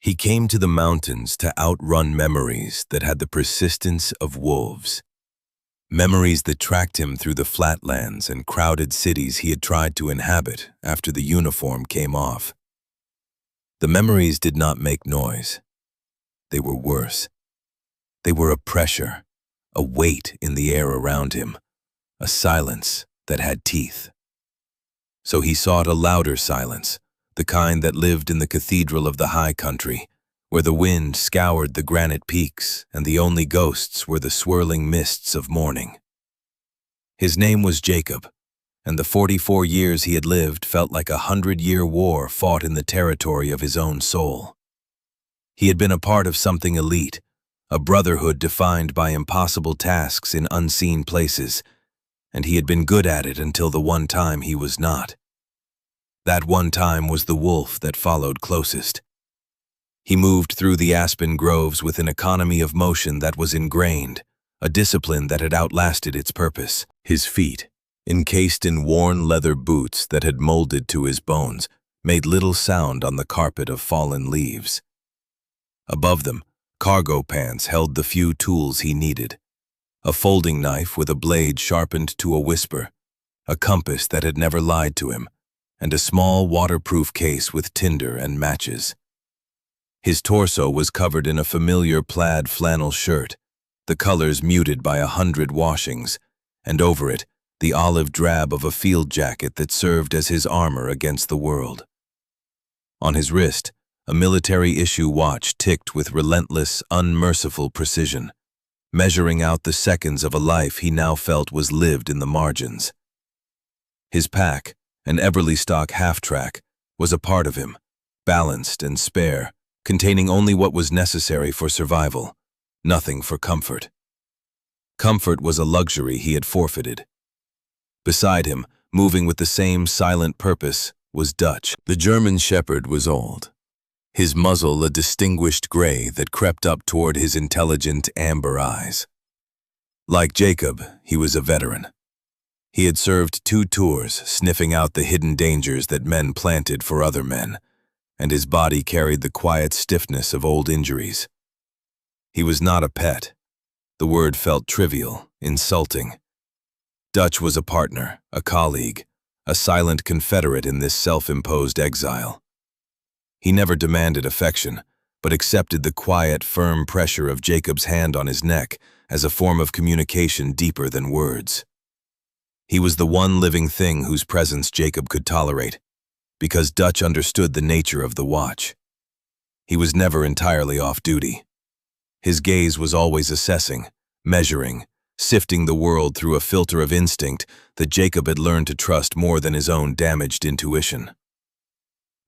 He came to the mountains to outrun memories that had the persistence of wolves. Memories that tracked him through the flatlands and crowded cities he had tried to inhabit after the uniform came off. The memories did not make noise. They were worse. They were a pressure, a weight in the air around him, a silence that had teeth. So he sought a louder silence, the kind that lived in the cathedral of the high country, where the wind scoured the granite peaks and the only ghosts were the swirling mists of morning. His name was Jacob, and the 44 years he had lived felt like a 100-year war fought in the territory of his own soul. He had been a part of something elite, a brotherhood defined by impossible tasks in unseen places, and he had been good at it until the one time he was not. That one time was the wolf that followed closest. He moved through the aspen groves with an economy of motion that was ingrained, a discipline that had outlasted its purpose. His feet, encased in worn leather boots that had molded to his bones, made little sound on the carpet of fallen leaves. Above them, cargo pants held the few tools he needed: a folding knife with a blade sharpened to a whisper, a compass that had never lied to him, and a small waterproof case with tinder and matches. His torso was covered in a familiar plaid flannel shirt, the colors muted by 100 washings, and over it, the olive drab of a field jacket that served as his armor against the world. On his wrist, a military-issue watch ticked with relentless, unmerciful precision, measuring out the seconds of a life he now felt was lived in the margins. His pack, an Everly-stock half-track, was a part of him, balanced and spare, containing only what was necessary for survival, nothing for comfort. Comfort was a luxury he had forfeited. Beside him, moving with the same silent purpose, was Dutch. The German shepherd was old, his muzzle a distinguished gray that crept up toward his intelligent amber eyes. Like Jacob, he was a veteran. He had served 2 tours, sniffing out the hidden dangers that men planted for other men, and his body carried the quiet stiffness of old injuries. He was not a pet. The word felt trivial, insulting. Dutch was a partner, a colleague, a silent confederate in this self-imposed exile. He never demanded affection, but accepted the quiet, firm pressure of Jacob's hand on his neck as a form of communication deeper than words. He was the one living thing whose presence Jacob could tolerate, because Dutch understood the nature of the watch. He was never entirely off duty. His gaze was always assessing, measuring, sifting the world through a filter of instinct that Jacob had learned to trust more than his own damaged intuition.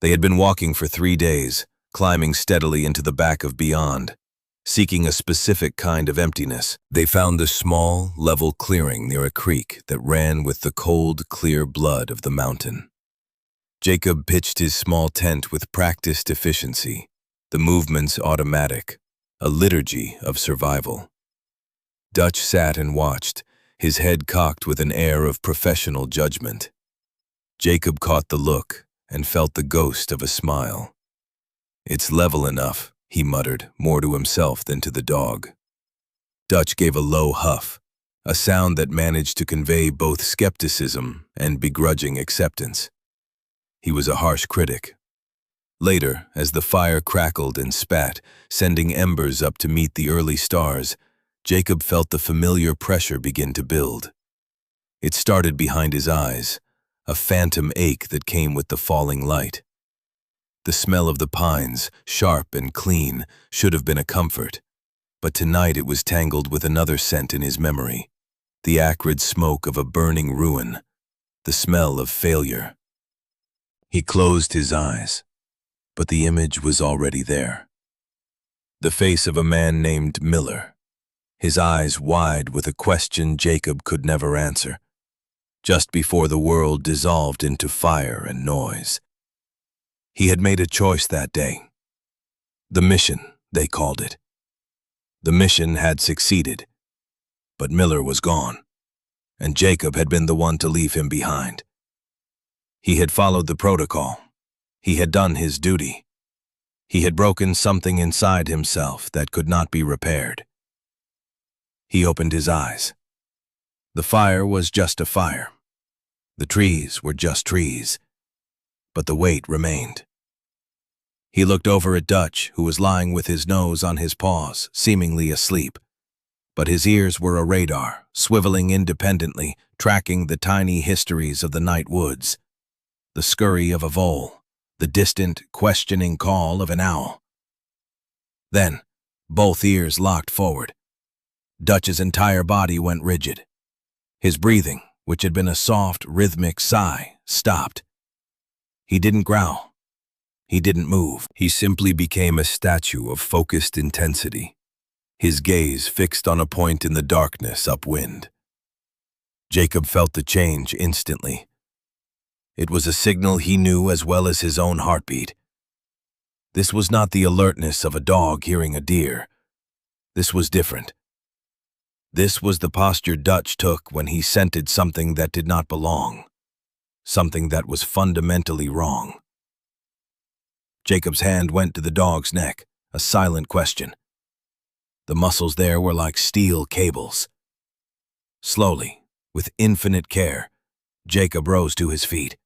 They had been walking for 3 days, climbing steadily into the back of beyond, seeking a specific kind of emptiness. They found a small, level clearing near a creek that ran with the cold, clear blood of the mountain. Jacob pitched his small tent with practiced efficiency, the movements automatic, a liturgy of survival. Dutch sat and watched, his head cocked with an air of professional judgment. Jacob caught the look and felt the ghost of a smile. "It's level enough," he muttered, more to himself than to the dog. Dutch gave a low huff, a sound that managed to convey both skepticism and begrudging acceptance. He was a harsh critic. Later, as the fire crackled and spat, sending embers up to meet the early stars, Jacob felt the familiar pressure begin to build. It started behind his eyes, a phantom ache that came with the falling light. The smell of the pines, sharp and clean, should have been a comfort, but tonight it was tangled with another scent in his memory, the acrid smoke of a burning ruin, the smell of failure. He closed his eyes, but the image was already there. The face of a man named Miller, his eyes wide with a question Jacob could never answer, just before the world dissolved into fire and noise. He had made a choice that day. The mission, they called it. The mission had succeeded, but Miller was gone, and Jacob had been the one to leave him behind. He had followed the protocol. He had done his duty. He had broken something inside himself that could not be repaired. He opened his eyes. The fire was just a fire. The trees were just trees. But the weight remained. He looked over at Dutch, who was lying with his nose on his paws, seemingly asleep. But his ears were a radar, swiveling independently, tracking the tiny histories of the night woods. The scurry of a vole, the distant, questioning call of an owl. Then, both ears locked forward. Dutch's entire body went rigid. His breathing, which had been a soft, rhythmic sigh, stopped. He didn't growl. He didn't move. He simply became a statue of focused intensity, his gaze fixed on a point in the darkness upwind. Jacob felt the change instantly. It was a signal he knew as well as his own heartbeat. This was not the alertness of a dog hearing a deer. This was different. This was the posture Dutch took when he scented something that did not belong, something that was fundamentally wrong. Jacob's hand went to the dog's neck, a silent question. The muscles there were like steel cables. Slowly, with infinite care, Jacob rose to his feet.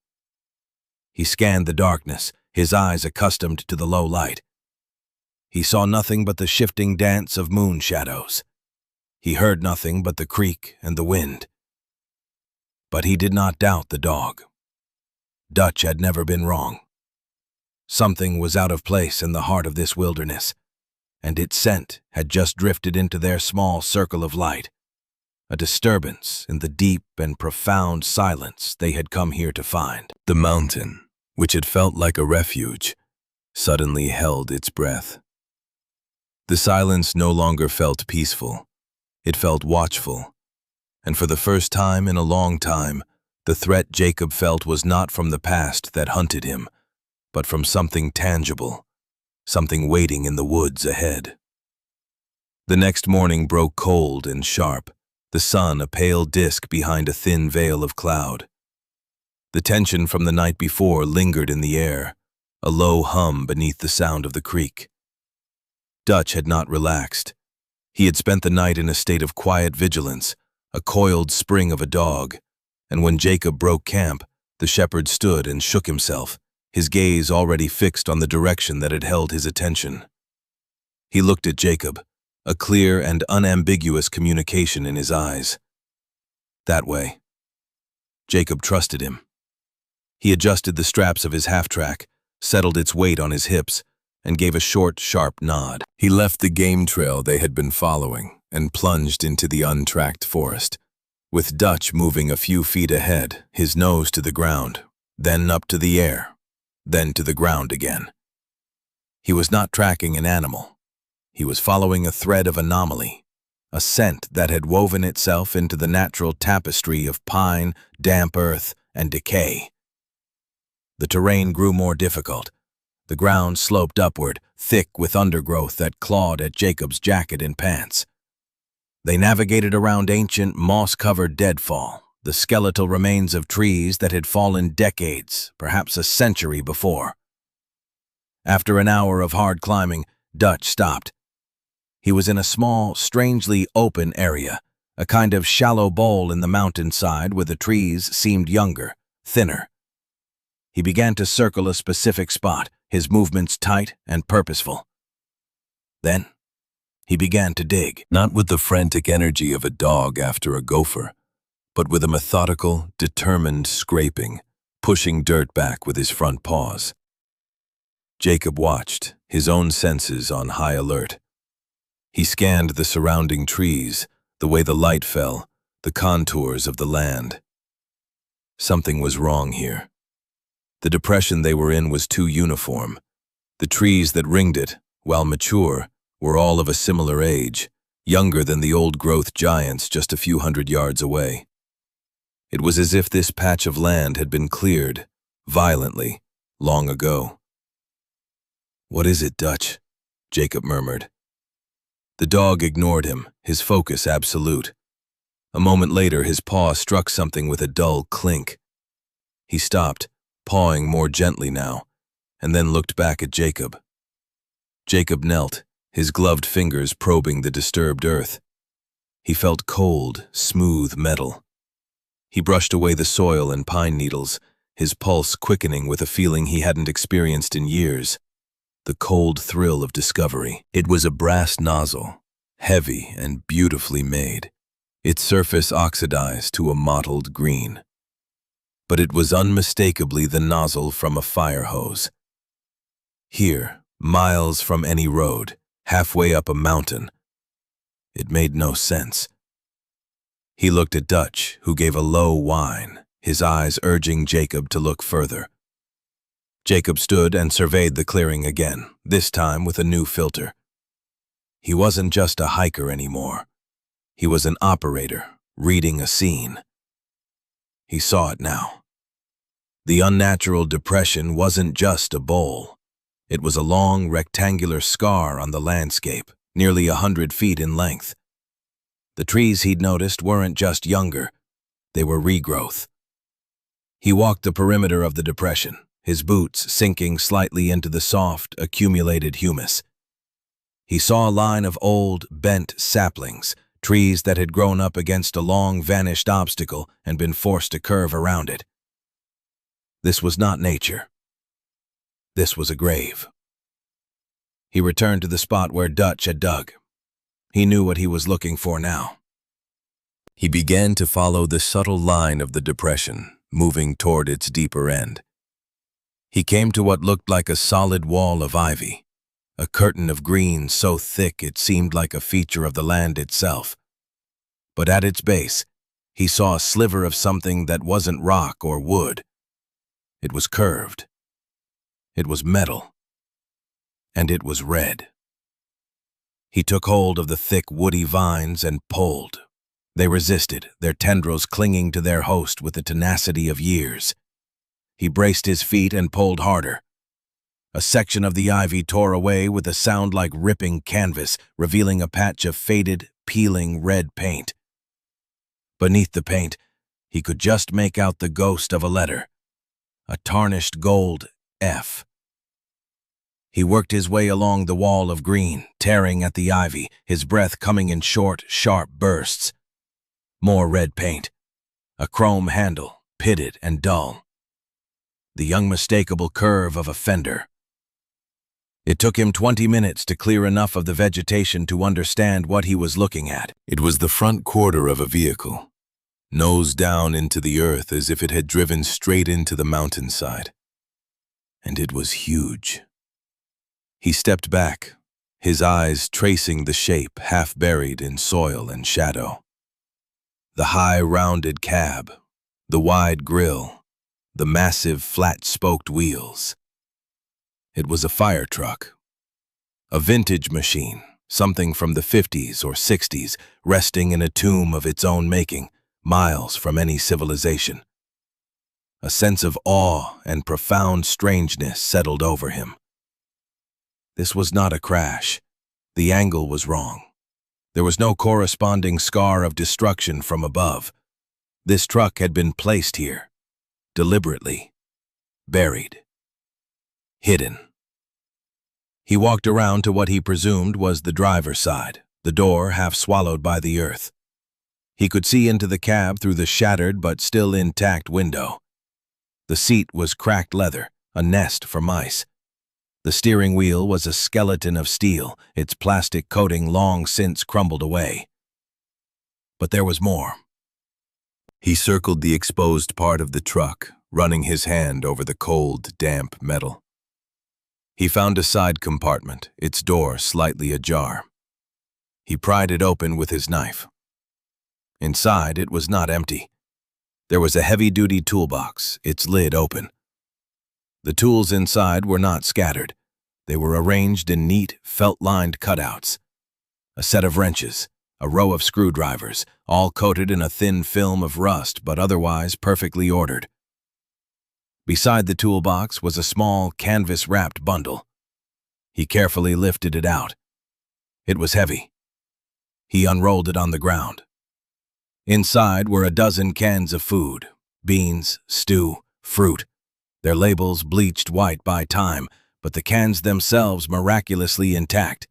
He scanned the darkness, his eyes accustomed to the low light. He saw nothing but the shifting dance of moon shadows. He heard nothing but the creak and the wind. But he did not doubt the dog. Dutch had never been wrong. Something was out of place in the heart of this wilderness, and its scent had just drifted into their small circle of light, a disturbance in the deep and profound silence they had come here to find. The mountain, which had felt like a refuge, suddenly held its breath. The silence no longer felt peaceful. It felt watchful, and for the first time in a long time, the threat Jacob felt was not from the past that hunted him, but from something tangible, something waiting in the woods ahead. The next morning broke cold and sharp, the sun a pale disk behind a thin veil of cloud. The tension from the night before lingered in the air, a low hum beneath the sound of the creek. Dutch had not relaxed. He had spent the night in a state of quiet vigilance, a coiled spring of a dog, and when Jacob broke camp, the shepherd stood and shook himself, his gaze already fixed on the direction that had held his attention. He looked at Jacob, a clear and unambiguous communication in his eyes. That way. Jacob trusted him. He adjusted the straps of his half-track, settled its weight on his hips, and gave a short, sharp nod. He left the game trail they had been following and plunged into the untracked forest, with Dutch moving a few feet ahead, his nose to the ground, then up to the air, then to the ground again. He was not tracking an animal. He was following a thread of anomaly, a scent that had woven itself into the natural tapestry of pine, damp earth, and decay. The terrain grew more difficult. The ground sloped upward, thick with undergrowth that clawed at Jacob's jacket and pants. They navigated around ancient, moss-covered deadfall, the skeletal remains of trees that had fallen decades, perhaps a century before. After an hour of hard climbing, Dutch stopped. He was in a small, strangely open area, a kind of shallow bowl in the mountainside where the trees seemed younger, thinner. He began to circle a specific spot, his movements tight and purposeful. Then, he began to dig, not with the frantic energy of a dog after a gopher, but with a methodical, determined scraping, pushing dirt back with his front paws. Jacob watched, his own senses on high alert. He scanned the surrounding trees, the way the light fell, the contours of the land. Something was wrong here. The depression they were in was too uniform. The trees that ringed it, while mature, were all of a similar age, younger than the old-growth giants just a few hundred yards away. It was as if this patch of land had been cleared, violently, long ago. "What is it, Dutch?" Jacob murmured. The dog ignored him, his focus absolute. A moment later, his paw struck something with a dull clink. He stopped, pawing more gently now, and then looked back at Jacob. Jacob knelt, his gloved fingers probing the disturbed earth. He felt cold, smooth metal. He brushed away the soil and pine needles, his pulse quickening with a feeling he hadn't experienced in years. The cold thrill of discovery. It was a brass nozzle, heavy and beautifully made, its surface oxidized to a mottled green. But it was unmistakably the nozzle from a fire hose. Here, miles from any road, halfway up a mountain. It made no sense. He looked at Dutch, who gave a low whine, his eyes urging Jacob to look further. Jacob stood and surveyed the clearing again, this time with a new filter. He wasn't just a hiker anymore. He was an operator, reading a scene. He saw it now. The unnatural depression wasn't just a bowl. It was a long, rectangular scar on the landscape, nearly 100 feet in length. The trees he'd noticed weren't just younger, they were regrowth. He walked the perimeter of the depression, his boots sinking slightly into the soft, accumulated humus. He saw a line of old, bent saplings, trees that had grown up against a long, vanished obstacle and been forced to curve around it. This was not nature. This was a grave. He returned to the spot where Dutch had dug. He knew what he was looking for now. He began to follow the subtle line of the depression, moving toward its deeper end. He came to what looked like a solid wall of ivy, a curtain of green so thick it seemed like a feature of the land itself. But at its base, he saw a sliver of something that wasn't rock or wood. It was curved. It was metal. And it was red. He took hold of the thick, woody vines and pulled. They resisted, their tendrils clinging to their host with the tenacity of years. He braced his feet and pulled harder. A section of the ivy tore away with a sound like ripping canvas, revealing a patch of faded, peeling red paint. Beneath the paint, he could just make out the ghost of a letter, a tarnished gold F. He worked his way along the wall of green, tearing at the ivy, his breath coming in short, sharp bursts. More red paint. A chrome handle, pitted and dull. The unmistakable curve of a fender. It took him 20 minutes to clear enough of the vegetation to understand what he was looking at. It was the front quarter of a vehicle, nose down into the earth as if it had driven straight into the mountainside. And it was huge. He stepped back, his eyes tracing the shape half buried in soil and shadow. The high, rounded cab, the wide grille, the massive, flat-spoked wheels. It was a fire truck. A vintage machine, something from the 50s or 60s, resting in a tomb of its own making, miles from any civilization. A sense of awe and profound strangeness settled over him. This was not a crash. The angle was wrong. There was no corresponding scar of destruction from above. This truck had been placed here, deliberately, buried, hidden. He walked around to what he presumed was the driver's side, the door half swallowed by the earth. He could see into the cab through the shattered but still intact window. The seat was cracked leather, a nest for mice. The steering wheel was a skeleton of steel, its plastic coating long since crumbled away. But there was more. He circled the exposed part of the truck, running his hand over the cold, damp metal. He found a side compartment, its door slightly ajar. He pried it open with his knife. Inside, it was not empty. There was a heavy-duty toolbox, its lid open. The tools inside were not scattered. They were arranged in neat, felt-lined cutouts. A set of wrenches, a row of screwdrivers, all coated in a thin film of rust but otherwise perfectly ordered. Beside the toolbox was a small, canvas-wrapped bundle. He carefully lifted it out. It was heavy. He unrolled it on the ground. Inside were a dozen cans of food, beans, stew, fruit, their labels bleached white by time, but the cans themselves miraculously intact.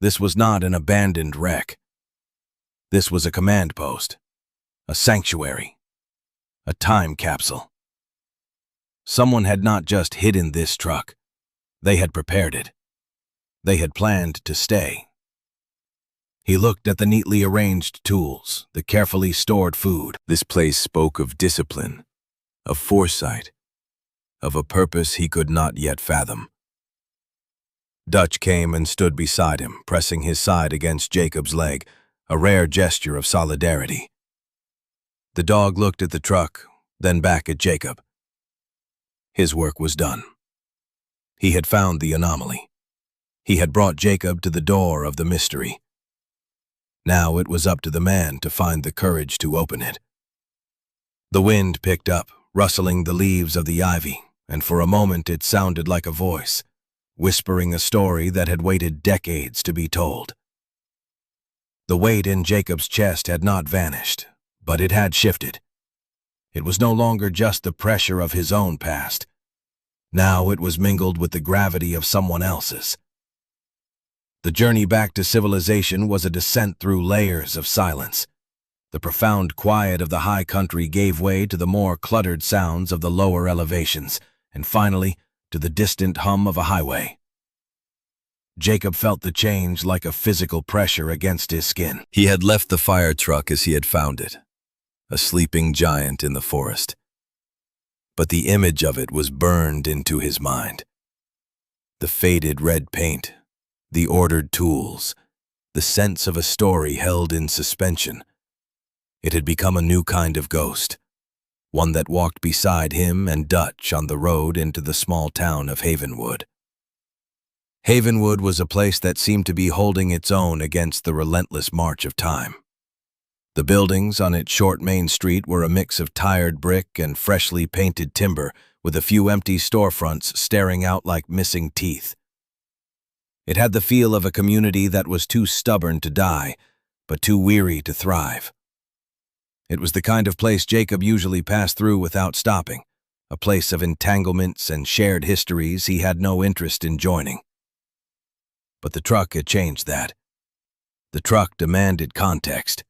This was not an abandoned wreck. This was a command post, a sanctuary, a time capsule. Someone had not just hidden this truck. They had prepared it. They had planned to stay. He looked at the neatly arranged tools, the carefully stored food. This place spoke of discipline, of foresight, of a purpose he could not yet fathom. Dutch came and stood beside him, pressing his side against Jacob's leg, a rare gesture of solidarity. The dog looked at the truck, then back at Jacob. His work was done. He had found the anomaly. He had brought Jacob to the door of the mystery. Now it was up to the man to find the courage to open it. The wind picked up, rustling the leaves of the ivy, and for a moment it sounded like a voice, whispering a story that had waited decades to be told. The weight in Jacob's chest had not vanished, but it had shifted. It was no longer just the pressure of his own past. Now it was mingled with the gravity of someone else's. The journey back to civilization was a descent through layers of silence. The profound quiet of the high country gave way to the more cluttered sounds of the lower elevations, and finally, to the distant hum of a highway. Jacob felt the change like a physical pressure against his skin. He had left the fire truck as he had found it, a sleeping giant in the forest. But the image of it was burned into his mind. The faded red paint, the ordered tools, the sense of a story held in suspension. It had become a new kind of ghost, one that walked beside him and Dutch on the road into the small town of Havenwood. Havenwood was a place that seemed to be holding its own against the relentless march of time. The buildings on its short main street were a mix of tired brick and freshly painted timber, with a few empty storefronts staring out like missing teeth. It had the feel of a community that was too stubborn to die, but too weary to thrive. It was the kind of place Jacob usually passed through without stopping, a place of entanglements and shared histories he had no interest in joining. But the truck had changed that. The truck demanded context.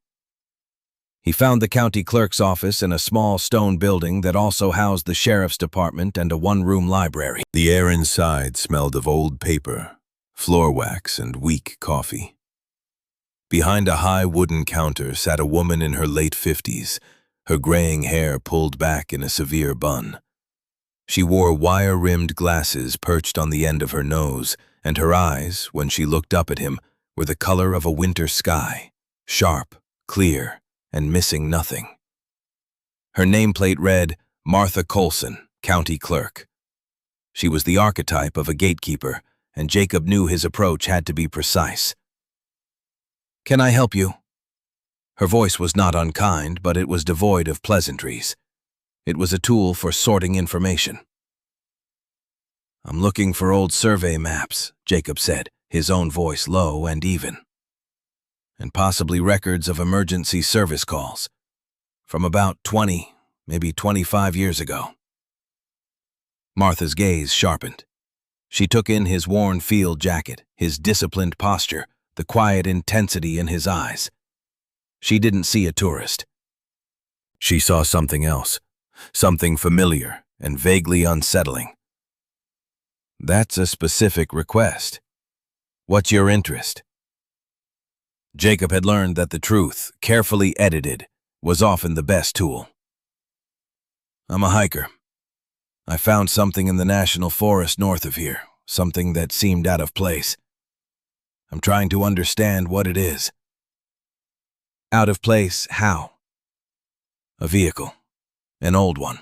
He found the county clerk's office in a small stone building that also housed the sheriff's department and a one-room library. The air inside smelled of old paper, floor wax, and weak coffee. Behind a high wooden counter sat a woman in her late 50s, her graying hair pulled back in a severe bun. She wore wire-rimmed glasses perched on the end of her nose, and her eyes, when she looked up at him, were the color of a winter sky, sharp, clear, and missing nothing. Her nameplate read, Martha Colson, County Clerk. She was the archetype of a gatekeeper, and Jacob knew his approach had to be precise. "Can I help you?" Her voice was not unkind, but it was devoid of pleasantries. It was a tool for sorting information. "I'm looking for old survey maps," Jacob said, his own voice low and even. "And possibly records of emergency service calls, from about 20, maybe 25 years ago." Martha's gaze sharpened. She took in his worn field jacket, his disciplined posture, the quiet intensity in his eyes. She didn't see a tourist. She saw something else, something familiar and vaguely unsettling. "That's a specific request. What's your interest?" Jacob had learned that the truth, carefully edited, was often the best tool. "I'm a hiker. I found something in the national forest north of here, something that seemed out of place. I'm trying to understand what it is." "Out of place, how?" "A vehicle. An old one.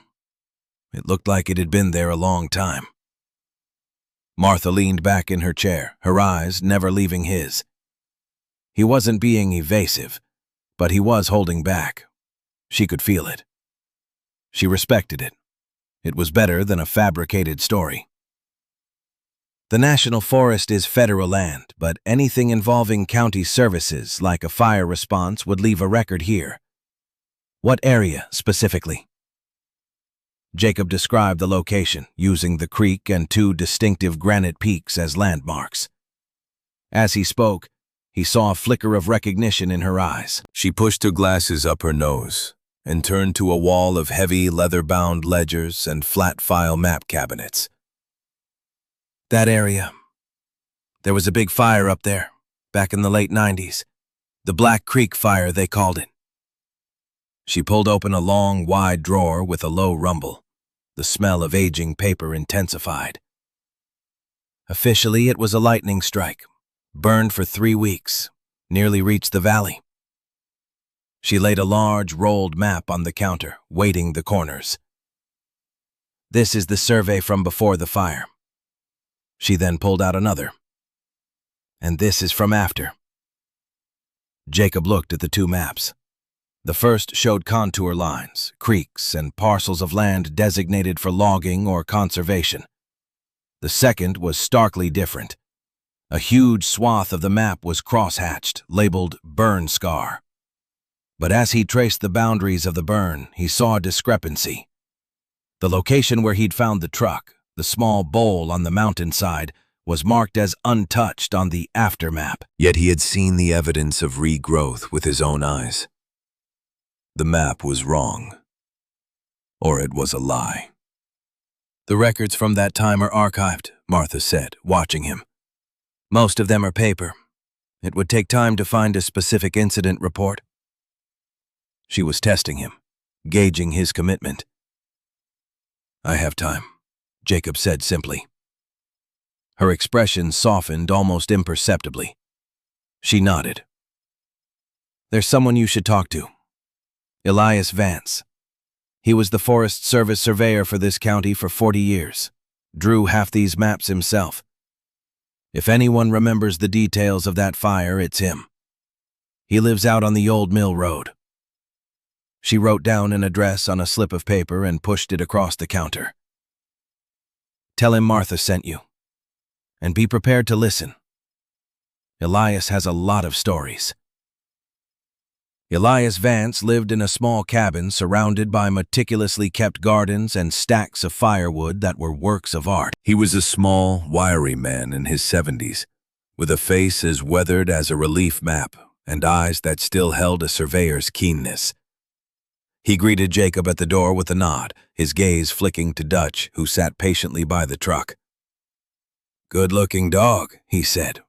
It looked like it had been there a long time." Martha leaned back in her chair, her eyes never leaving his. He wasn't being evasive, but he was holding back. She could feel it. She respected it. It was better than a fabricated story. "The National Forest is federal land, but anything involving county services, like a fire response, would leave a record here." "What area, specifically?" Jacob described the location, using the creek and two distinctive granite peaks as landmarks. As he spoke, he saw a flicker of recognition in her eyes. She pushed her glasses up her nose and turned to a wall of heavy leather-bound ledgers and flat-file map cabinets. That area. There was a big fire up there, back in the late 90s. The Black Creek Fire, they called it. She pulled open a long, wide drawer with a low rumble. The smell of aging paper intensified. Officially, it was a lightning strike. Burned for 3 weeks. Nearly reached the valley. She laid a large, rolled map on the counter, weighting the corners. This is the survey from before the fire. She then pulled out another. And this is from after. Jacob looked at the two maps. The first showed contour lines, creeks, and parcels of land designated for logging or conservation. The second was starkly different. A huge swath of the map was crosshatched, labeled burn scar. But as he traced the boundaries of the burn, he saw a discrepancy. The location where he'd found the truck, the small bowl on the mountainside, was marked as untouched on the aftermap. Yet he had seen the evidence of regrowth with his own eyes. The map was wrong. Or it was a lie. The records from that time are archived, Martha said, watching him. Most of them are paper. It would take time to find a specific incident report. She was testing him, gauging his commitment. I have time, Jacob said simply. Her expression softened almost imperceptibly. She nodded. There's someone you should talk to. Elias Vance. He was the Forest Service surveyor for this county for 40 years. Drew half these maps himself. If anyone remembers the details of that fire, it's him. He lives out on the old mill road. She wrote down an address on a slip of paper and pushed it across the counter. Tell him Martha sent you. And be prepared to listen. Elias has a lot of stories. Elias Vance lived in a small cabin surrounded by meticulously kept gardens and stacks of firewood that were works of art. He was a small, wiry man in his 70s, with a face as weathered as a relief map and eyes that still held a surveyor's keenness. He greeted Jacob at the door with a nod, his gaze flicking to Dutch, who sat patiently by the truck. Good-looking dog, he said.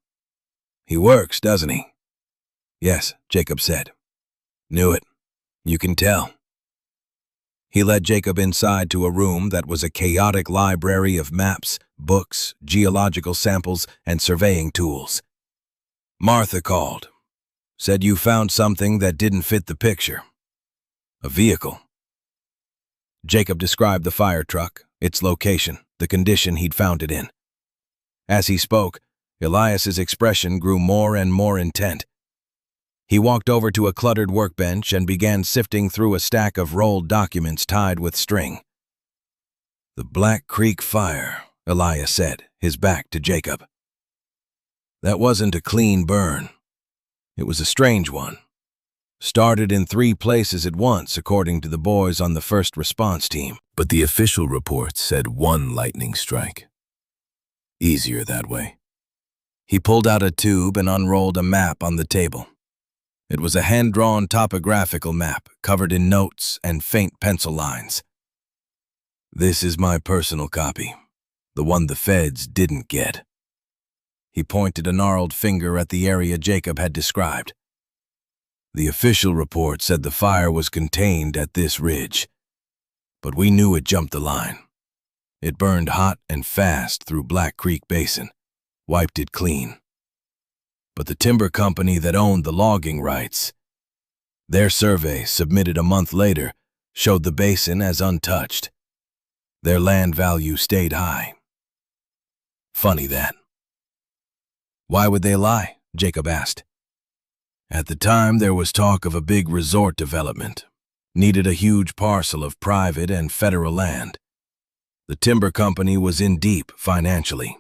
He works, doesn't he? Yes, Jacob said. Knew it. You can tell. He led Jacob inside to a room that was a chaotic library of maps, books, geological samples, and surveying tools. Martha called. Said you found something that didn't fit the picture. A vehicle. Jacob described the fire truck, its location, the condition he'd found it in. As he spoke, Elias's expression grew more and more intent. He walked over to a cluttered workbench and began sifting through a stack of rolled documents tied with string. The Black Creek Fire, Elias said, his back to Jacob. That wasn't a clean burn. It was a strange one. Started in 3 places at once, according to the boys on the first response team. But the official report said 1 lightning strike. Easier that way. He pulled out a tube and unrolled a map on the table. It was a hand-drawn topographical map, covered in notes and faint pencil lines. This is my personal copy, the one the feds didn't get. He pointed a gnarled finger at the area Jacob had described. The official report said the fire was contained at this ridge, but we knew it jumped the line. It burned hot and fast through Black Creek Basin, wiped it clean. But the timber company that owned the logging rights, their survey, submitted a month later, showed the basin as untouched. Their land value stayed high. Funny that. Why would they lie? Jacob asked. At the time, there was talk of a big resort development. Needed a huge parcel of private and federal land. The timber company was in deep financially.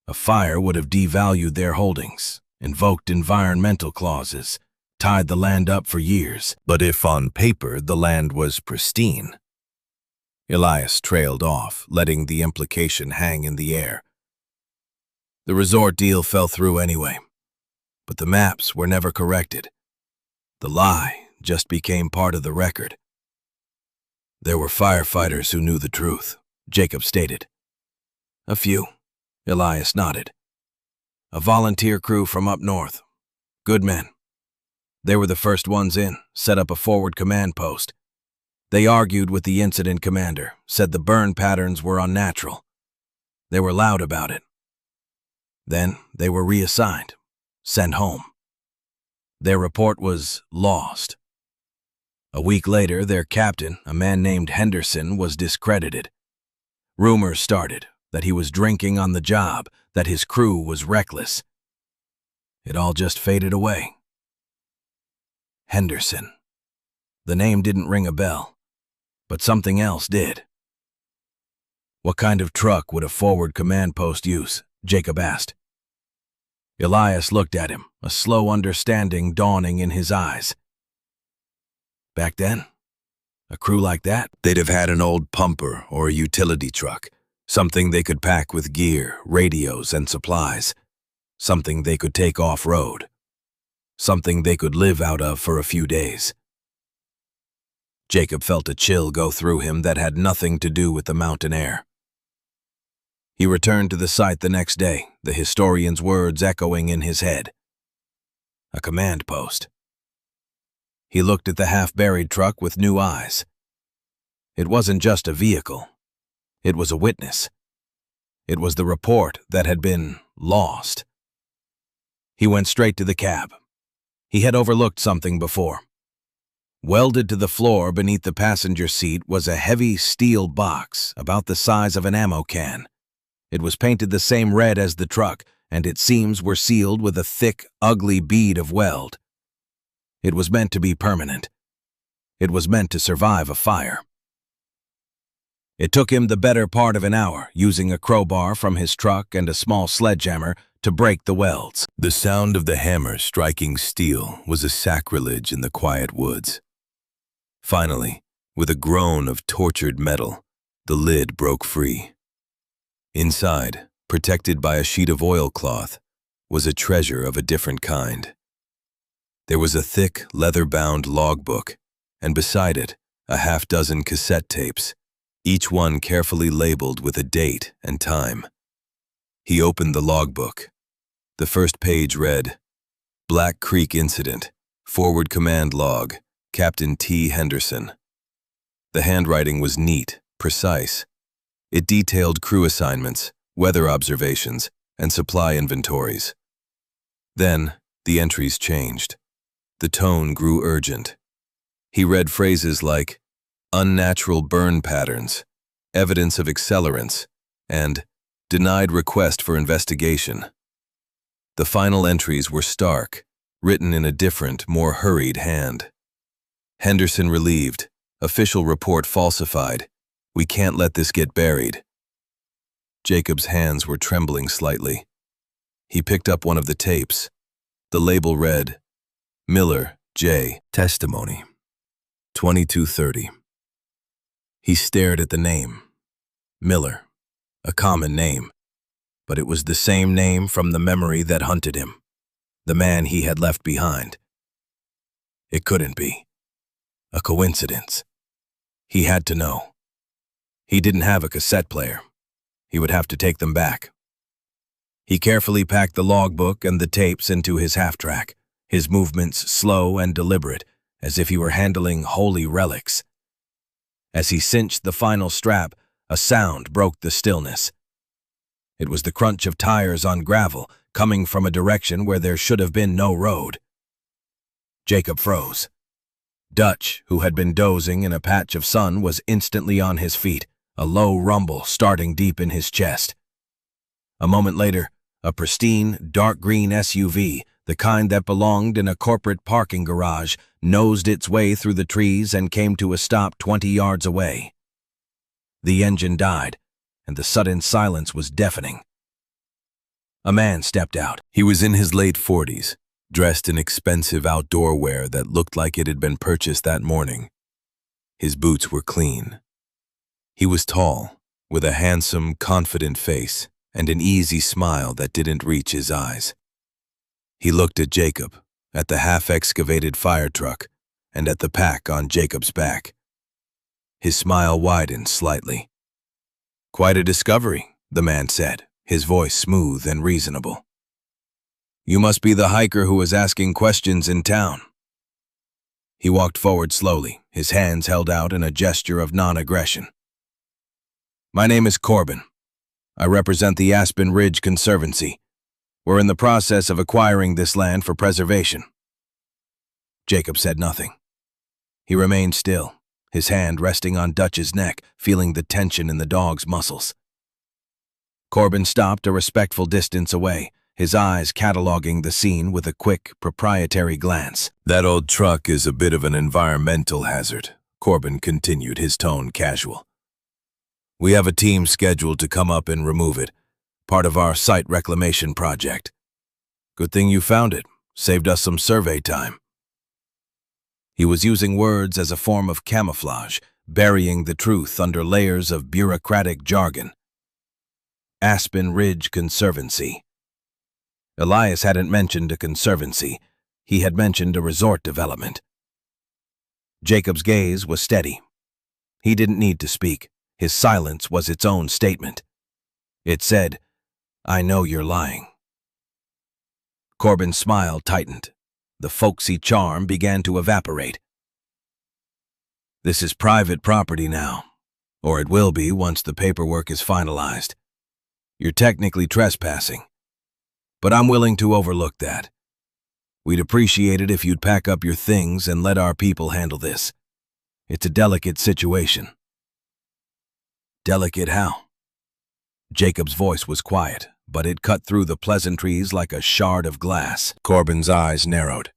A fire would have devalued their holdings, invoked environmental clauses, tied the land up for years. But if on paper the land was pristine, Elias trailed off, letting the implication hang in the air. The resort deal fell through anyway, but the maps were never corrected. The lie just became part of the record. There were firefighters who knew the truth, Jacob stated. A few, Elias nodded. A volunteer crew from up north. Good men. They were the first ones in, set up a forward command post. They argued with the incident commander, said the burn patterns were unnatural. They were loud about it. Then they were reassigned, sent home. Their report was lost. A week later, their captain, a man named Henderson, was discredited. Rumors started that he was drinking on the job, that his crew was reckless. It all just faded away. Henderson. The name didn't ring a bell, but something else did. What kind of truck would a forward command post use? Jacob asked. Elias looked at him, a slow understanding dawning in his eyes. Back then, a crew like that, they'd have had an old pumper or a utility truck, something they could pack with gear, radios, and supplies, something they could take off-road, something they could live out of for a few days. Jacob felt a chill go through him that had nothing to do with the mountain air. He returned to the site the next day, the historian's words echoing in his head. A command post. He looked at the half-buried truck with new eyes. It wasn't just a vehicle. It was a witness. It was the report that had been lost. He went straight to the cab. He had overlooked something before. Welded to the floor beneath the passenger seat was a heavy steel box about the size of an ammo can. It was painted the same red as the truck, and its seams were sealed with a thick, ugly bead of weld. It was meant to be permanent. It was meant to survive a fire. It took him the better part of an hour, using a crowbar from his truck and a small sledgehammer, to break the welds. The sound of the hammer striking steel was a sacrilege in the quiet woods. Finally, with a groan of tortured metal, the lid broke free. Inside, protected by a sheet of oilcloth, was a treasure of a different kind. There was a thick, leather-bound logbook, and beside it, a half-dozen cassette tapes, each one carefully labeled with a date and time. He opened the logbook. The first page read, Black Creek Incident, Forward Command Log, Captain T. Henderson. The handwriting was neat, precise. It detailed crew assignments, weather observations, and supply inventories. Then, the entries changed. The tone grew urgent. He read phrases like, unnatural burn patterns, evidence of accelerants, and denied request for investigation. The final entries were stark, written in a different, more hurried hand. Henderson relieved. Official report falsified. We can't let this get buried. Jacob's hands were trembling slightly. He picked up one of the tapes. The label read, Miller, J. Testimony, 2230. He stared at the name. Miller, a common name, but it was the same name from the memory that hunted him, the man he had left behind. It couldn't be. A coincidence. He had to know. He didn't have a cassette player. He would have to take them back. He carefully packed the logbook and the tapes into his half-track, his movements slow and deliberate, as if he were handling holy relics. As he cinched the final strap, a sound broke the stillness. It was the crunch of tires on gravel, coming from a direction where there should have been no road. Jacob froze. Dutch, who had been dozing in a patch of sun, was instantly on his feet, a low rumble starting deep in his chest. A moment later, a pristine, dark green SUV, the kind that belonged in a corporate parking garage, nosed its way through the trees and came to a stop 20 yards away. The engine died, and the sudden silence was deafening. A man stepped out. He was in his late 40s, dressed in expensive outdoor wear that looked like it had been purchased that morning. His boots were clean. He was tall, with a handsome, confident face and an easy smile that didn't reach his eyes. He looked at Jacob, at the half-excavated fire truck, and at the pack on Jacob's back. His smile widened slightly. "Quite a discovery," the man said, his voice smooth and reasonable. "You must be the hiker who was asking questions in town." He walked forward slowly, his hands held out in a gesture of non-aggression. "My name is Corbin. I represent the Aspen Ridge Conservancy. We're in the process of acquiring this land for preservation." Jacob said nothing. He remained still, his hand resting on Dutch's neck, feeling the tension in the dog's muscles. Corbin stopped a respectful distance away, his eyes cataloging the scene with a quick, proprietary glance. "That old truck is a bit of an environmental hazard," Corbin continued, his tone casual. "We have a team scheduled to come up and remove it, part of our site reclamation project. Good thing you found it, saved us some survey time." He was using words as a form of camouflage, burying the truth under layers of bureaucratic jargon. Aspen Ridge Conservancy. Elias hadn't mentioned a conservancy, he had mentioned a resort development. Jacob's gaze was steady. He didn't need to speak. His silence was its own statement. It said, "I know you're lying." Corbin's smile tightened. The folksy charm began to evaporate. "This is private property now, or it will be once the paperwork is finalized. You're technically trespassing, but I'm willing to overlook that. We'd appreciate it if you'd pack up your things and let our people handle this. It's a delicate situation." "Delicate how?" Jacob's voice was quiet, but it cut through the pleasantries like a shard of glass. Corbin's eyes narrowed.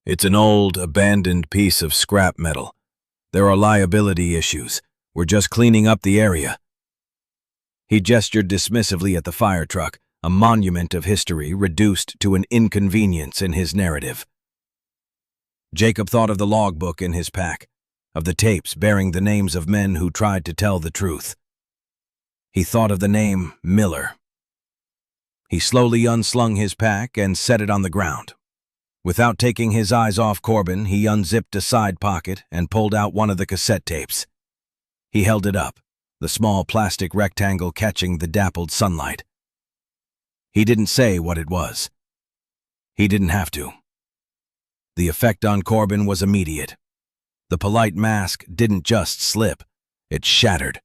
"It's an old, abandoned piece of scrap metal. There are liability issues. We're just cleaning up the area." He gestured dismissively at the fire truck, a monument of history reduced to an inconvenience in his narrative. Jacob thought of the logbook in his pack, of the tapes bearing the names of men who tried to tell the truth. He thought of the name Miller. He slowly unslung his pack and set it on the ground. Without taking his eyes off Corbin, he unzipped a side pocket and pulled out one of the cassette tapes. He held it up, the small plastic rectangle catching the dappled sunlight. He didn't say what it was. He didn't have to. The effect on Corbin was immediate. The polite mask didn't just slip, it shattered.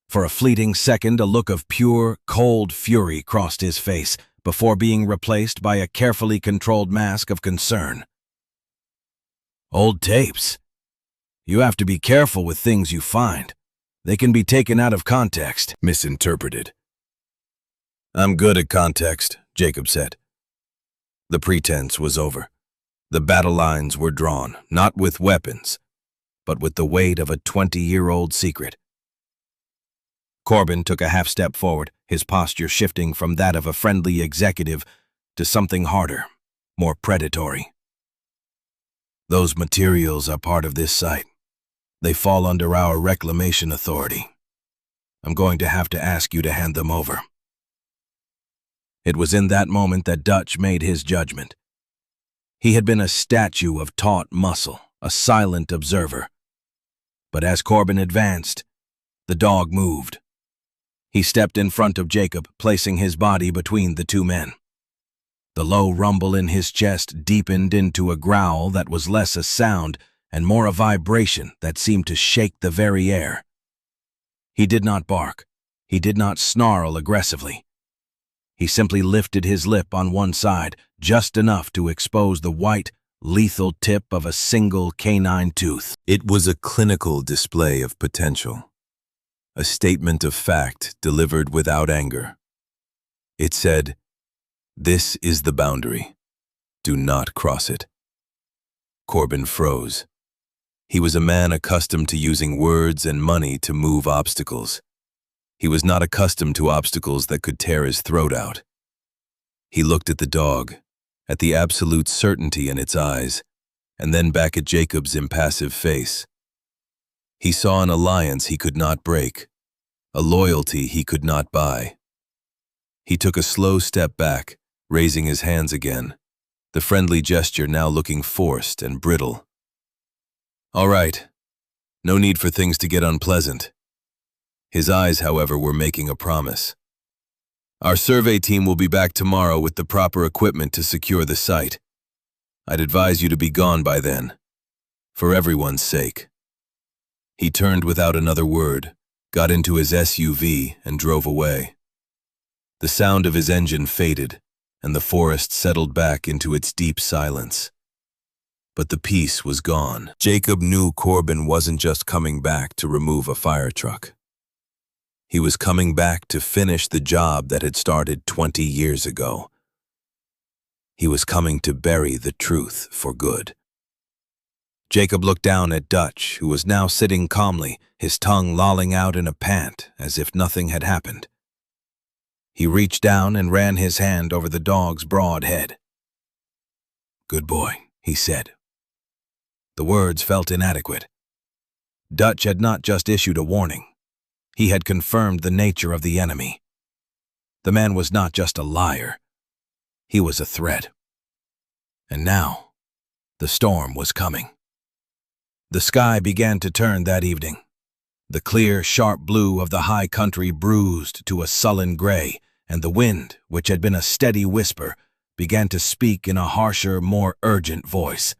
For a fleeting second, a look of pure, cold fury crossed his face before being replaced by a carefully controlled mask of concern. "Old tapes. You have to be careful with things you find. They can be taken out of context, misinterpreted." "I'm good at context," Jacob said. The pretense was over. The battle lines were drawn, not with weapons, but with the weight of a 20-year-old secret. Corbin took a half-step forward, his posture shifting from that of a friendly executive to something harder, more predatory. "Those materials are part of this site. They fall under our reclamation authority. I'm going to have to ask you to hand them over." It was in that moment that Dutch made his judgment. He had been a statue of taut muscle, a silent observer. But as Corbin advanced, the dog moved. He stepped in front of Jacob, placing his body between the two men. The low rumble in his chest deepened into a growl that was less a sound and more a vibration that seemed to shake the very air. He did not bark. He did not snarl aggressively. He simply lifted his lip on one side, just enough to expose the white, lethal tip of a single canine tooth. It was a clinical display of potential, a statement of fact delivered without anger. It said, "This is the boundary. Do not cross it." Corbin froze. He was a man accustomed to using words and money to move obstacles. He was not accustomed to obstacles that could tear his throat out. He looked at the dog, at the absolute certainty in its eyes, and then back at Jacob's impassive face. He saw an alliance he could not break, a loyalty he could not buy. He took a slow step back, raising his hands again, the friendly gesture now looking forced and brittle. "All right. No need for things to get unpleasant." His eyes, however, were making a promise. "Our survey team will be back tomorrow with the proper equipment to secure the site. I'd advise you to be gone by then, for everyone's sake." He turned without another word, got into his SUV, and drove away. The sound of his engine faded, and the forest settled back into its deep silence. But the peace was gone. Jacob knew Corbin wasn't just coming back to remove a fire truck. He was coming back to finish the job that had started 20 years ago. He was coming to bury the truth for good. Jacob looked down at Dutch, who was now sitting calmly, his tongue lolling out in a pant as if nothing had happened. He reached down and ran his hand over the dog's broad head. "Good boy," he said. The words felt inadequate. Dutch had not just issued a warning. He had confirmed the nature of the enemy. The man was not just a liar. He was a threat. And now, the storm was coming. The sky began to turn that evening. The clear, sharp blue of the high country bruised to a sullen gray, and the wind, which had been a steady whisper, began to speak in a harsher, more urgent voice.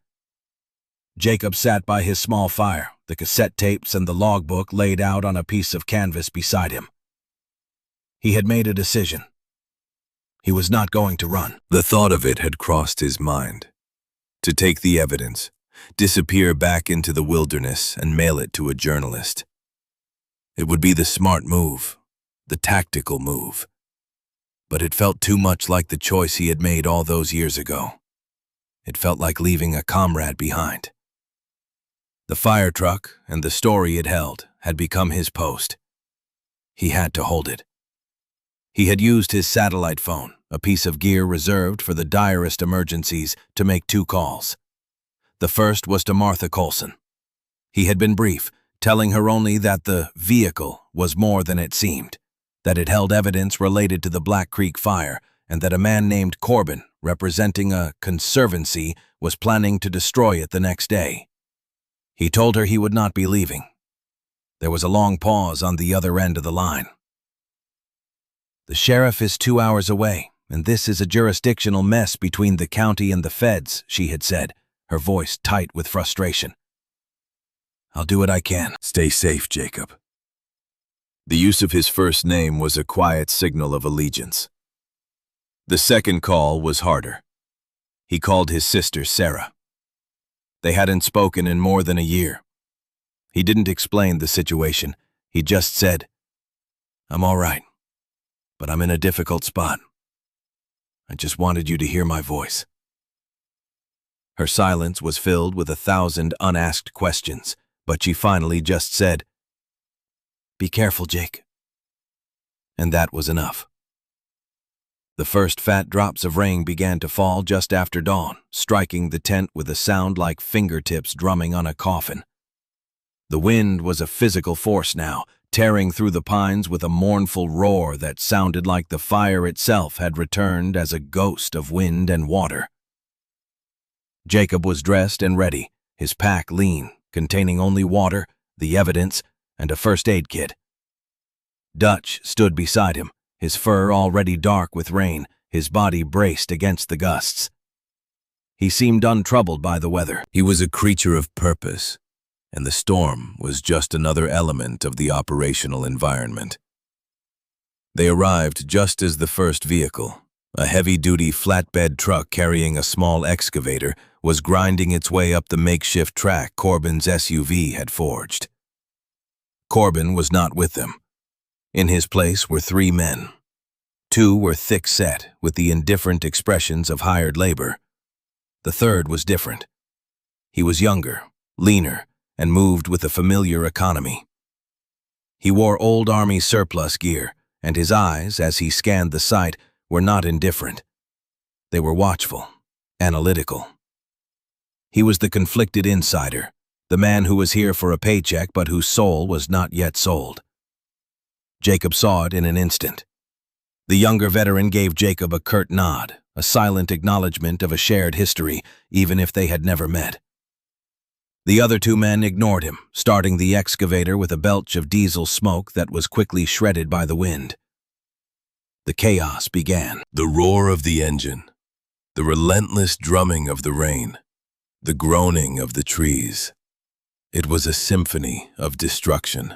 Jacob sat by his small fire, the cassette tapes and the logbook laid out on a piece of canvas beside him. He had made a decision. He was not going to run. The thought of it had crossed his mind. To take the evidence, disappear back into the wilderness, and mail it to a journalist. It would be the smart move, the tactical move. But it felt too much like the choice he had made all those years ago. It felt like leaving a comrade behind. The fire truck and the story it held had become his post. He had to hold it. He had used his satellite phone, a piece of gear reserved for the direst emergencies, to make 2 calls. The first was to Martha Coulson. He had been brief, telling her only that the vehicle was more than it seemed, that it held evidence related to the Black Creek fire, and that a man named Corbin, representing a conservancy, was planning to destroy it the next day. He told her he would not be leaving. There was a long pause on the other end of the line. "The sheriff is 2 hours away, and this is a jurisdictional mess between the county and the feds," she had said, her voice tight with frustration. "I'll do what I can." "Stay safe, Jacob." The use of his first name was a quiet signal of allegiance. The second call was harder. He called his sister Sarah. They hadn't spoken in more than a year. He didn't explain the situation. He just said, "I'm all right, but I'm in a difficult spot. I just wanted you to hear my voice." Her silence was filled with 1,000 unasked questions, but she finally just said, "Be careful, Jake." And that was enough. The first fat drops of rain began to fall just after dawn, striking the tent with a sound like fingertips drumming on a coffin. The wind was a physical force now, tearing through the pines with a mournful roar that sounded like the fire itself had returned as a ghost of wind and water. Jacob was dressed and ready, his pack lean, containing only water, the evidence, and a first aid kit. Dutch stood beside him, his fur already dark with rain, his body braced against the gusts. He seemed untroubled by the weather. He was a creature of purpose, and the storm was just another element of the operational environment. They arrived just as the first vehicle, a heavy-duty flatbed truck carrying a small excavator, was grinding its way up the makeshift track Corbin's SUV had forged. Corbin was not with them. In his place were 3 men. 2 were thick-set, with the indifferent expressions of hired labor. The third was different. He was younger, leaner, and moved with a familiar economy. He wore old Army surplus gear, and his eyes, as he scanned the site, were not indifferent. They were watchful, analytical. He was the conflicted insider, the man who was here for a paycheck but whose soul was not yet sold. Jacob saw it in an instant. The younger veteran gave Jacob a curt nod, a silent acknowledgement of a shared history, even if they had never met. The other two men ignored him, starting the excavator with a belch of diesel smoke that was quickly shredded by the wind. The chaos began. The roar of the engine, the relentless drumming of the rain, the groaning of the trees. It was a symphony of destruction.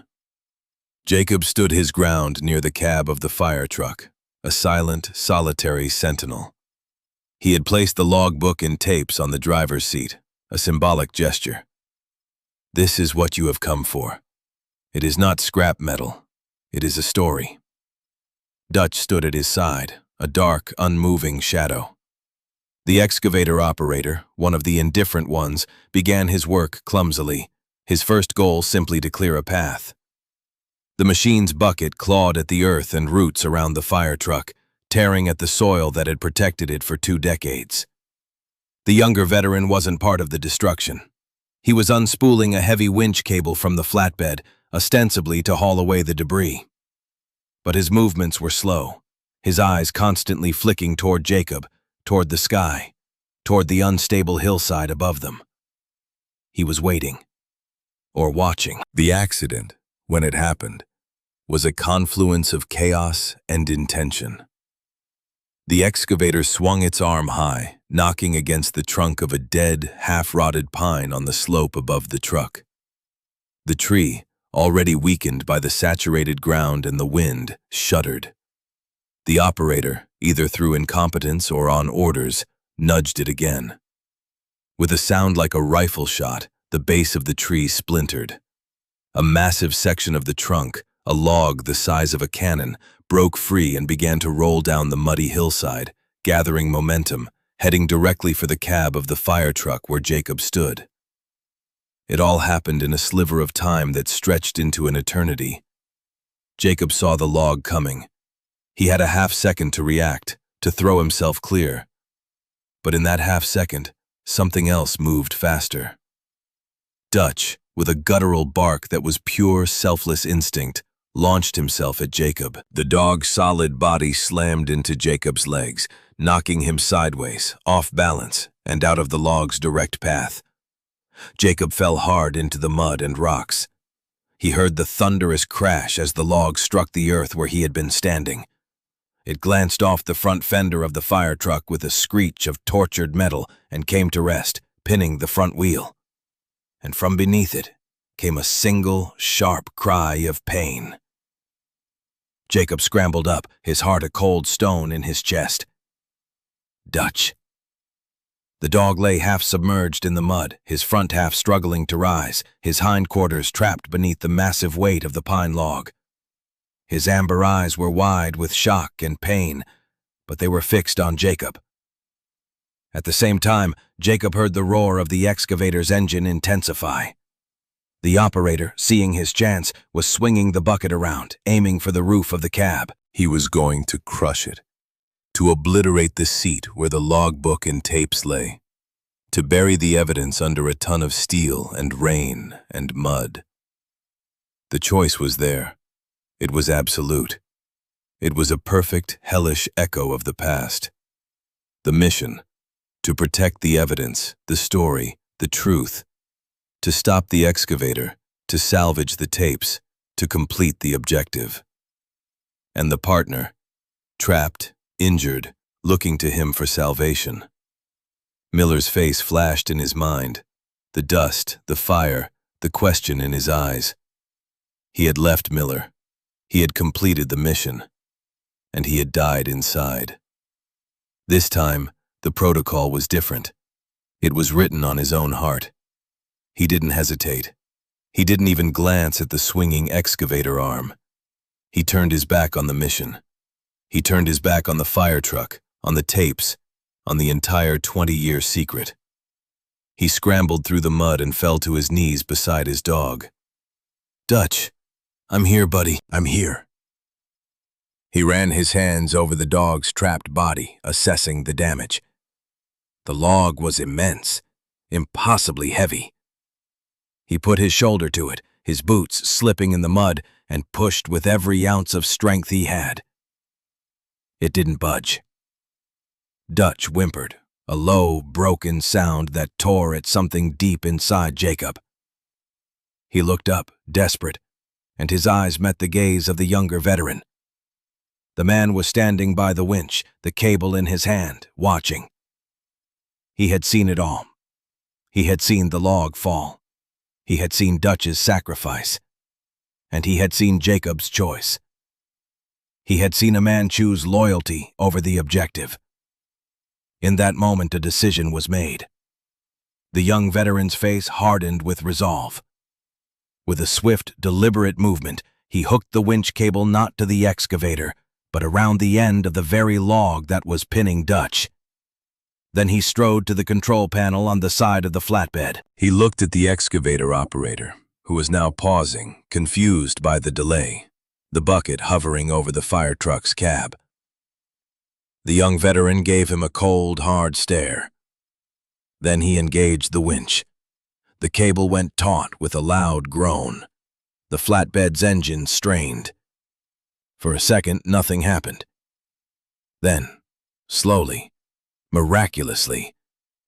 Jacob stood his ground near the cab of the fire truck, a silent, solitary sentinel. He had placed the logbook and tapes on the driver's seat, a symbolic gesture. This is what you have come for. It is not scrap metal. It is a story. Dutch stood at his side, a dark, unmoving shadow. The excavator operator, one of the indifferent ones, began his work clumsily, his first goal simply to clear a path. The machine's bucket clawed at the earth and roots around the fire truck, tearing at the soil that had protected it for 2 decades. The younger veteran wasn't part of the destruction. He was unspooling a heavy winch cable from the flatbed, ostensibly to haul away the debris. But his movements were slow, his eyes constantly flicking toward Jacob, toward the sky, toward the unstable hillside above them. He was waiting, or watching. The accident, when it happened, was a confluence of chaos and intention. The excavator swung its arm high, knocking against the trunk of a dead, half-rotted pine on the slope above the truck. The tree, already weakened by the saturated ground and the wind, shuddered. The operator, either through incompetence or on orders, nudged it again. With a sound like a rifle shot, the base of the tree splintered. A massive section of the trunk, a log the size of a cannon, broke free and began to roll down the muddy hillside, gathering momentum, heading directly for the cab of the fire truck where Jacob stood. It all happened in a sliver of time that stretched into an eternity. Jacob saw the log coming. He had a half-second to react, to throw himself clear. But in that half-second, something else moved faster. Dutch, with a guttural bark that was pure, selfless instinct, launched himself at Jacob. The dog's solid body slammed into Jacob's legs, knocking him sideways, off balance, and out of the log's direct path. Jacob fell hard into the mud and rocks. He heard the thunderous crash as the log struck the earth where he had been standing. It glanced off the front fender of the fire truck with a screech of tortured metal and came to rest, pinning the front wheel. And from beneath it came a single, sharp cry of pain. Jacob scrambled up, his heart a cold stone in his chest. Dutch. The dog lay half submerged in the mud, his front half struggling to rise, his hindquarters trapped beneath the massive weight of the pine log. His amber eyes were wide with shock and pain, but they were fixed on Jacob. At the same time, Jacob heard the roar of the excavator's engine intensify. The operator, seeing his chance, was swinging the bucket around, aiming for the roof of the cab. He was going to crush it, to obliterate the seat where the logbook and tapes lay, to bury the evidence under a ton of steel and rain and mud. The choice was there. It was absolute. It was a perfect, hellish echo of the past. The mission, to protect the evidence, the story, the truth, to stop the excavator, to salvage the tapes, to complete the objective. And the partner, trapped, injured, looking to him for salvation. Miller's face flashed in his mind, the dust, the fire, the question in his eyes. He had left Miller. He had completed the mission, and he had died inside. This time, the protocol was different. It was written on his own heart. He didn't hesitate. He didn't even glance at the swinging excavator arm. He turned his back on the mission. He turned his back on the fire truck, on the tapes, on the entire 20-year secret. He scrambled through the mud and fell to his knees beside his dog. "Dutch, I'm here, buddy. I'm here." He ran his hands over the dog's trapped body, assessing the damage. The log was immense, impossibly heavy. He put his shoulder to it, his boots slipping in the mud, and pushed with every ounce of strength he had. It didn't budge. Dutch whimpered, a low, broken sound that tore at something deep inside Jacob. He looked up, desperate, and his eyes met the gaze of the younger veteran. The man was standing by the winch, the cable in his hand, watching. He had seen it all. He had seen the log fall. He had seen Dutch's sacrifice. And he had seen Jacob's choice. He had seen a man choose loyalty over the objective. In that moment, a decision was made. The young veteran's face hardened with resolve. With a swift, deliberate movement, he hooked the winch cable not to the excavator, but around the end of the very log that was pinning Dutch. Then he strode to the control panel on the side of the flatbed. He looked at the excavator operator, who was now pausing, confused by the delay, the bucket hovering over the fire truck's cab. The young veteran gave him a cold, hard stare. Then he engaged the winch. The cable went taut with a loud groan. The flatbed's engine strained. For a second, nothing happened. Then, slowly, miraculously,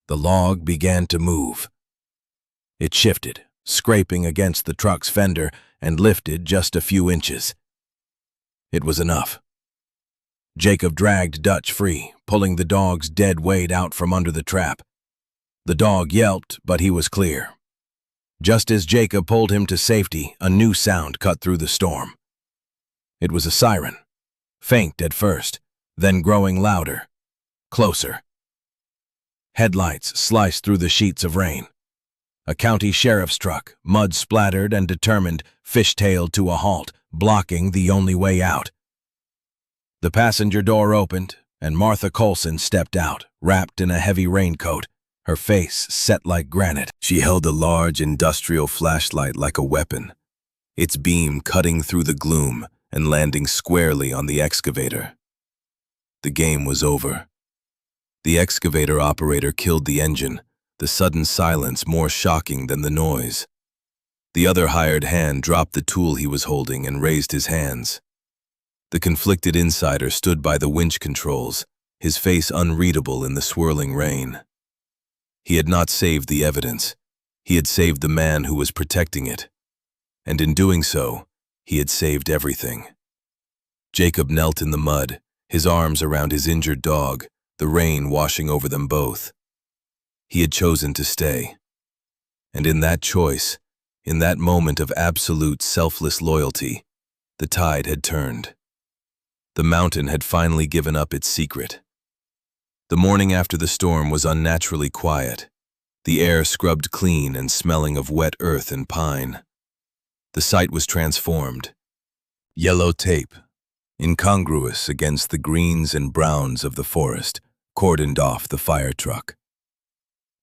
the log began to move. It shifted, scraping against the truck's fender, and lifted just a few inches. It was enough. Jacob dragged Dutch free, pulling the dog's dead weight out from under the trap. The dog yelped, but he was clear. Just as Jacob pulled him to safety, a new sound cut through the storm. It was a siren, faint at first, then growing louder, closer. Headlights sliced through the sheets of rain. A county sheriff's truck, mud-splattered and determined, fishtailed to a halt, blocking the only way out. The passenger door opened, and Martha Coulson stepped out, wrapped in a heavy raincoat, her face set like granite. She held a large industrial flashlight like a weapon, its beam cutting through the gloom and landing squarely on the excavator. The game was over. The excavator operator killed the engine, the sudden silence more shocking than the noise. The other hired hand dropped the tool he was holding and raised his hands. The conflicted insider stood by the winch controls, his face unreadable in the swirling rain. He had not saved the evidence. He had saved the man who was protecting it. And in doing so, he had saved everything. Jacob knelt in the mud, his arms around his injured dog, the rain washing over them both. He had chosen to stay. And in that choice, in that moment of absolute selfless loyalty, the tide had turned. The mountain had finally given up its secret. The morning after the storm was unnaturally quiet, the air scrubbed clean and smelling of wet earth and pine. The site was transformed. Yellow tape, incongruous against the greens and browns of the forest, cordoned off the fire truck.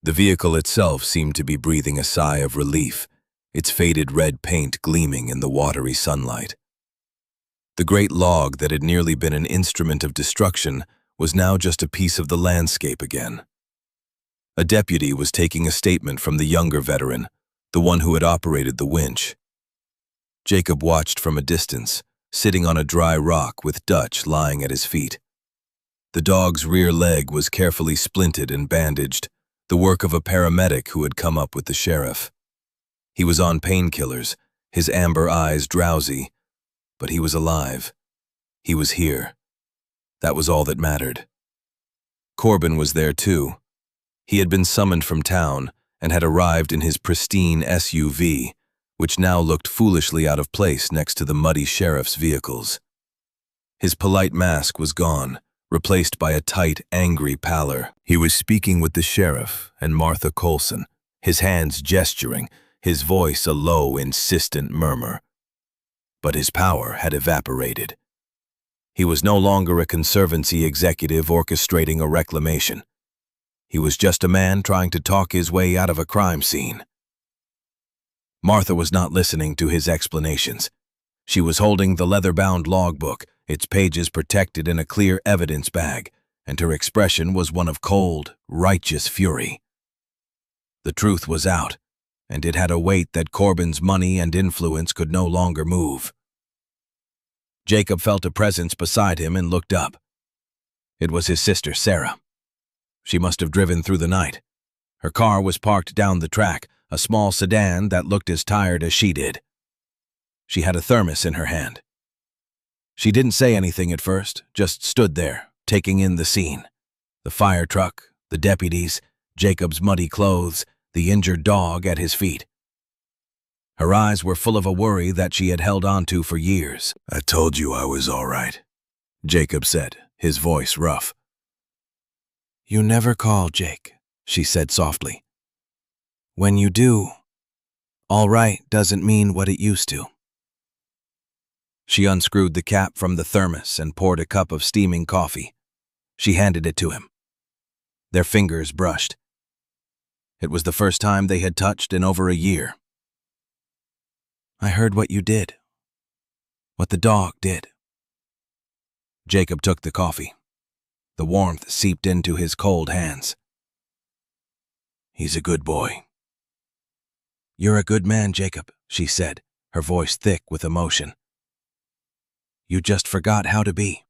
The vehicle itself seemed to be breathing a sigh of relief, its faded red paint gleaming in the watery sunlight. The great log that had nearly been an instrument of destruction was now just a piece of the landscape again. A deputy was taking a statement from the younger veteran, the one who had operated the winch. Jacob watched from a distance, sitting on a dry rock with Dutch lying at his feet. The dog's rear leg was carefully splinted and bandaged, the work of a paramedic who had come up with the sheriff. He was on painkillers, his amber eyes drowsy, but he was alive. He was here. That was all that mattered. Corbin was there too. He had been summoned from town and had arrived in his pristine SUV, which now looked foolishly out of place next to the muddy sheriff's vehicles. His polite mask was gone, replaced by a tight, angry pallor. He was speaking with the sheriff and Martha Coulson, his hands gesturing, his voice a low, insistent murmur. But his power had evaporated. He was no longer a conservancy executive orchestrating a reclamation. He was just a man trying to talk his way out of a crime scene. Martha was not listening to his explanations. She was holding the leather-bound logbook, its pages protected in a clear evidence bag, and her expression was one of cold, righteous fury. The truth was out. and it had a weight that Corbin's money and influence could no longer move. Jacob felt a presence beside him and looked up. It was his sister, Sarah. She must have driven through the night. Her car was parked down the track, a small sedan that looked as tired as she did. She had a thermos in her hand. She didn't say anything at first, just stood there, taking in the scene. The fire truck, the deputies, Jacob's muddy clothes, the injured dog at his feet. Her eyes were full of a worry that she had held on to for years. "I told you I was all right," Jacob said, his voice rough. "You never call, Jake," she said softly. "When you do, all right doesn't mean what it used to." She unscrewed the cap from the thermos and poured a cup of steaming coffee. She handed it to him. Their fingers brushed. It was the first time they had touched in over a year. "I heard what you did. What the dog did." Jacob took the coffee. The warmth seeped into his cold hands. "He's a good boy." "You're a good man, Jacob," she said, her voice thick with emotion. "You just forgot how to be."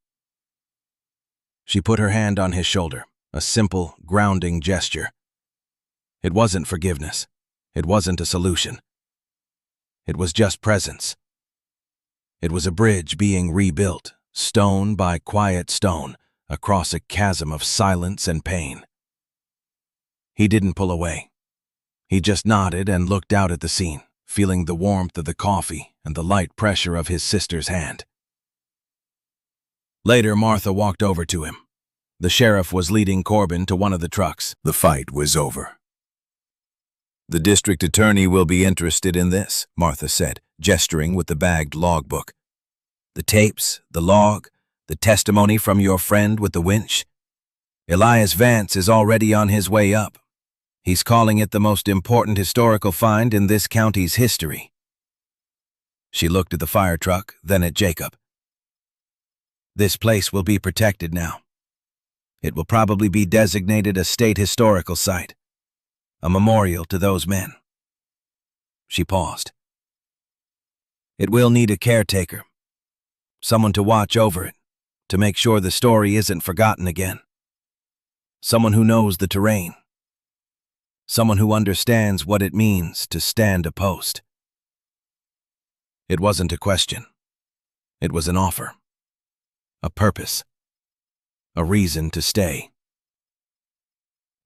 She put her hand on his shoulder, a simple, grounding gesture. It wasn't forgiveness. It wasn't a solution. It was just presence. It was a bridge being rebuilt, stone by quiet stone, across a chasm of silence and pain. He didn't pull away. He just nodded and looked out at the scene, feeling the warmth of the coffee and the light pressure of his sister's hand. Later, Martha walked over to him. The sheriff was leading Corbin to one of the trucks. The fight was over. "The district attorney will be interested in this," Martha said, gesturing with the bagged logbook. "The tapes, the log, the testimony from your friend with the winch. Elias Vance is already on his way up. He's calling it the most important historical find in this county's history." She looked at the fire truck, then at Jacob. "This place will be protected now. It will probably be designated a state historical site, a memorial to those men." She paused. "It will need a caretaker, someone to watch over it, to make sure the story isn't forgotten again. Someone who knows the terrain. Someone who understands what it means to stand a post." It wasn't a question. It was an offer. A purpose. A reason to stay.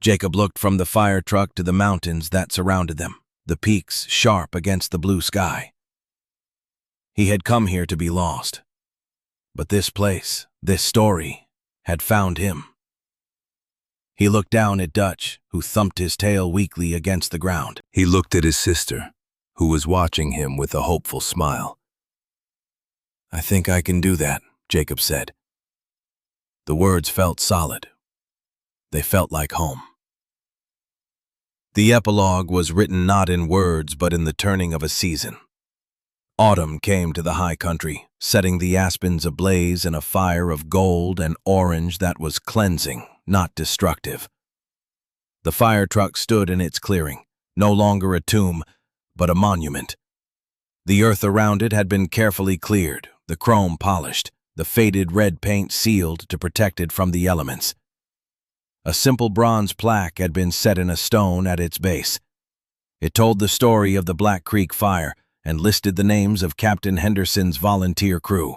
Jacob looked from the fire truck to the mountains that surrounded them, the peaks sharp against the blue sky. He had come here to be lost. But this place, this story, had found him. He looked down at Dutch, who thumped his tail weakly against the ground. He looked at his sister, who was watching him with a hopeful smile. "I think I can do that," Jacob said. The words felt solid. They felt like home. The epilogue was written not in words but in the turning of a season. Autumn came to the high country, setting the aspens ablaze in a fire of gold and orange that was cleansing, not destructive. The fire truck stood in its clearing, no longer a tomb, but a monument. The earth around it had been carefully cleared, the chrome polished, the faded red paint sealed to protect it from the elements. A simple bronze plaque had been set in a stone at its base. It told the story of the Black Creek Fire and listed the names of Captain Henderson's volunteer crew,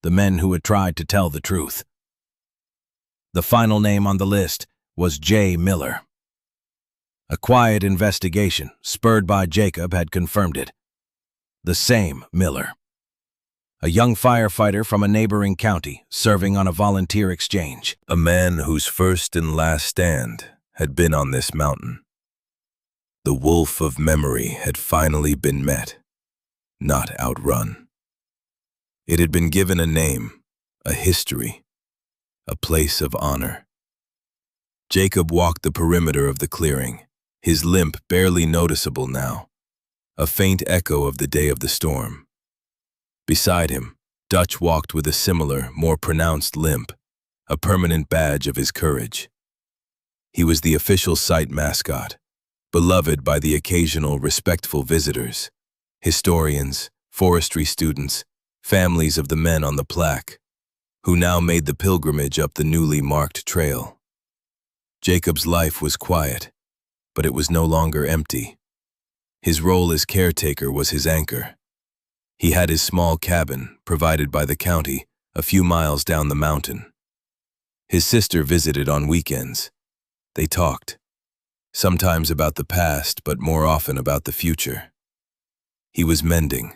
the men who had tried to tell the truth. The final name on the list was J. Miller. A quiet investigation, spurred by Jacob, had confirmed it. The same Miller. A young firefighter from a neighboring county, serving on a volunteer exchange. A man whose first and last stand had been on this mountain. The wolf of memory had finally been met, not outrun. It had been given a name, a history, a place of honor. Jacob walked the perimeter of the clearing, his limp barely noticeable now, a faint echo of the day of the storm. Beside him, Dutch walked with a similar, more pronounced limp, a permanent badge of his courage. He was the official site mascot, beloved by the occasional respectful visitors, historians, forestry students, families of the men on the plaque, who now made the pilgrimage up the newly marked trail. Jacob's life was quiet, but it was no longer empty. His role as caretaker was his anchor. He had his small cabin, provided by the county, a few miles down the mountain. His sister visited on weekends. They talked, sometimes about the past, but more often about the future. He was mending.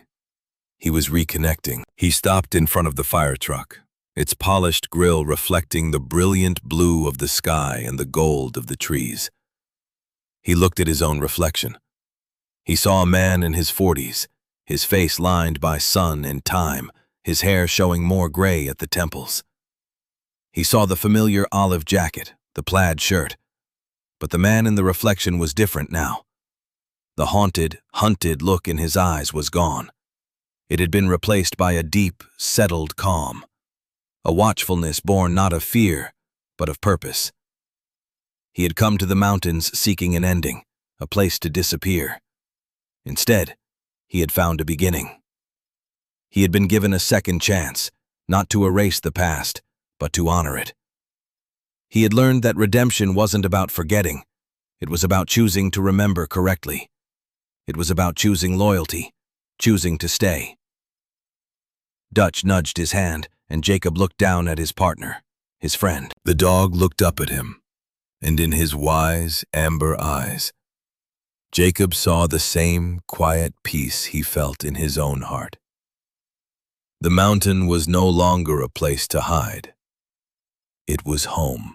He was reconnecting. He stopped in front of the fire truck, its polished grille reflecting the brilliant blue of the sky and the gold of the trees. He looked at his own reflection. He saw a man in his 40s, his face lined by sun and time, his hair showing more gray at the temples. He saw the familiar olive jacket, the plaid shirt, but the man in the reflection was different now. The haunted, hunted look in his eyes was gone. It had been replaced by a deep, settled calm, a watchfulness born not of fear, but of purpose. He had come to the mountains seeking an ending, a place to disappear. Instead, he had found a beginning. He had been given a second chance, not to erase the past, but to honor it. He had learned that redemption wasn't about forgetting. It was about choosing to remember correctly. It was about choosing loyalty, choosing to stay. Dutch nudged his hand, and Jacob looked down at his partner, his friend. The dog looked up at him, and in his wise, amber eyes, Jacob saw the same quiet peace he felt in his own heart. The mountain was no longer a place to hide. It was home.